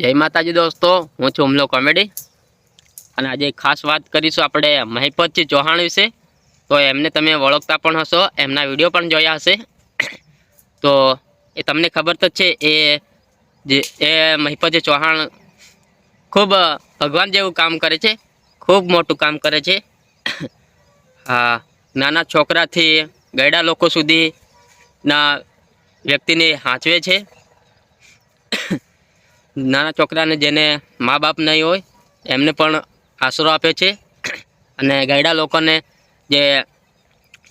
જય માતાજી દોસ્તો, હું છું હુમલો કોમેડી અને આજે ખાસ વાત કરીશું આપણે મહિપતજી ચૌહાણ વિશે। તો એમને તમે ઓળખતા પણ હશો, એમના વિડીયો પણ જોયા હશે। તો એ તમને ખબર તો છે એ મહિપતજી ચૌહાણ ખૂબ ભગવાન જેવું કામ કરે છે, ખૂબ મોટું કામ કરે છે। હા, નાના છોકરાથી ગયડા લોકો સુધીના વ્યક્તિને હાંચવે છે। નાના છોકરાને જેને મા બાપ નહીં હોય એમને પણ આશરો આપે છે અને ગયડા લોકોને જે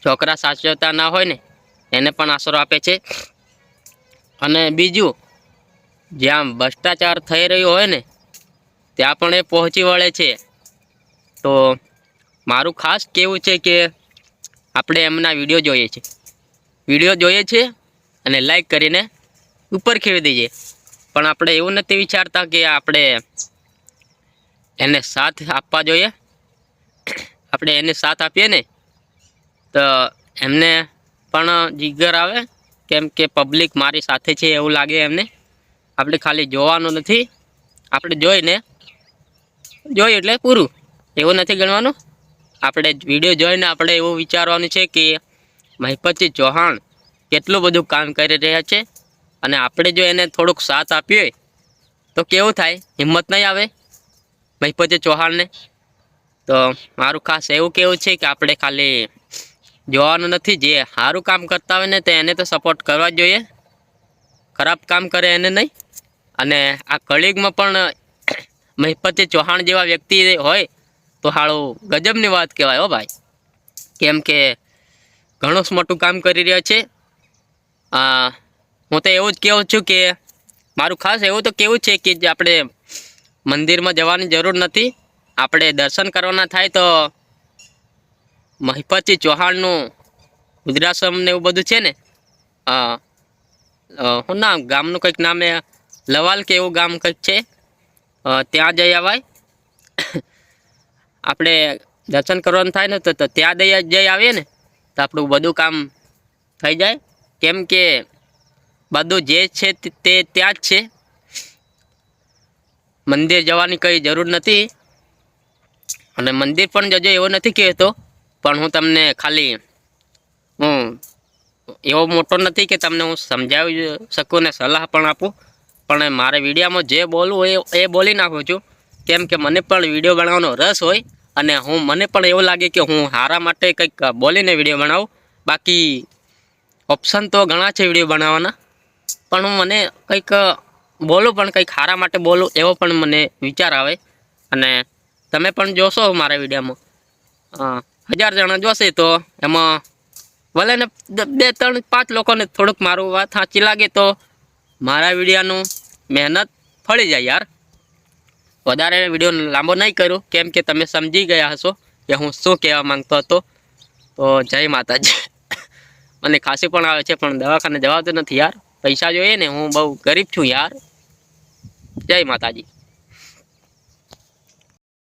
છોકરા સાચવતા ના હોય ને એને પણ આશરો આપે છે। અને બીજું, જ્યાં ભ્રષ્ટાચાર થઈ રહ્યો હોય ને ત્યાં પણ એ પહોંચી વળે છે। તો મારું ખાસ કહેવું છે કે આપણે એમના વિડીયો જોઈએ છે અને લાઈક કરીને ઉપર ખેવી દઈએ, પણ આપણે એવું નથી વિચારતા કે આપણે એને સાથ આપવા જોઈએ। આપણે એને સાથ આપીએ ને તો એમને પણ જીગર આવે, કેમ કે પબ્લિક મારી સાથે છે એવું લાગે એમને। આપણે ખાલી જોવાનું નથી, આપણે જોઈ એટલે પૂરું એવું નથી ગણવાનું। આપણે વિડીયો જોઈને આપણે એવું વિચારવાનું છે કે મહિપતજી ચૌહાણ કેટલું બધું કામ કરી રહ્યા છે અને આપણે જો એને થોડુંક સાથ આપીએ તો કેવું થાય, હિંમત નહીં આવે મહિપતજી ચૌહાણને। તો મારું ખાસ એવું કહેવું છે કે આપણે ખાલી જોવાનું નથી, જે સારું કામ કરતા હોય ને તો એને તો સપોર્ટ કરવા જ જોઈએ, ખરાબ કામ કરે એને નહીં। અને આ કળિયુગમાં પણ મહિપતજી ચૌહાણ જેવા વ્યક્તિ હોય તો સાળું ગજબની વાત કહેવાય હો ભાઈ, કેમ કે ઘણું મોટું કામ કરી રહ્યા છે। હું તો એવું જ કહું છું કે મારું ખાસ એવું તો કેવું છે કે જે આપણે મંદિરમાં જવાની જરૂર નથી, આપણે દર્શન કરવાના થાય તો મહિપતજી ચૌહાણનું વૃદ્ધાશ્રમ ને એવું બધું છે ને, હું નામ ગામનું કંઈક નામ એ લવાલ કે એવું ગામ કંઈક છે, ત્યાં જઈ આવાય। આપણે દર્શન કરવાનું થાય ને તો ત્યાં જઈ આવીએ ને તો આપણું બધું કામ થઈ જાય, કેમ કે બધું જે છે તે ત્યાં જ છે, મંદિર જવાની કંઈ જરૂર નથી। અને મંદિર પણ જજો એવો નથી કહેતો, પણ હું તમને ખાલી એવો મોટો નથી કે તમને હું સમજાવી શકું ને સલાહ પણ આપું, પણ મારે વિડીયોમાં જે બોલવું હોય એ બોલી નાખું છું, કેમ કે મને પણ વિડીયો બનાવવાનો રસ હોય અને મને પણ એવું લાગે કે હું સારા માટે કંઈક બોલીને વિડીયો બનાવું। બાકી ઓપ્શન તો ઘણા છે વિડીયો બનાવવાના, પણ મને કંઈક બોલું પણ કંઈક સારા માટે બોલું એવો પણ મને વિચાર આવે। અને તમે પણ જોશો મારા વિડીયોમાં 1000 જણા જોશે તો એમાં ભલે ને 2, 3, 5 લોકોને થોડુંક મારું વાત સાચી લાગે તો મારા વિડીયોનું મહેનત ફળી જાય યાર। વધારે વિડીયો લાંબો નહીં કરું, કેમ કે તમે સમજી ગયા હશો કે હું શું કહેવા માંગતો હતો। તો જય માતાજી। મને ખાંસી પણ આવે છે પણ દવાખાને જવાતું નથી યાર, પૈસા જોઈએ ને, હું બહુ ગરીબ છું યાર। જય માતાજી।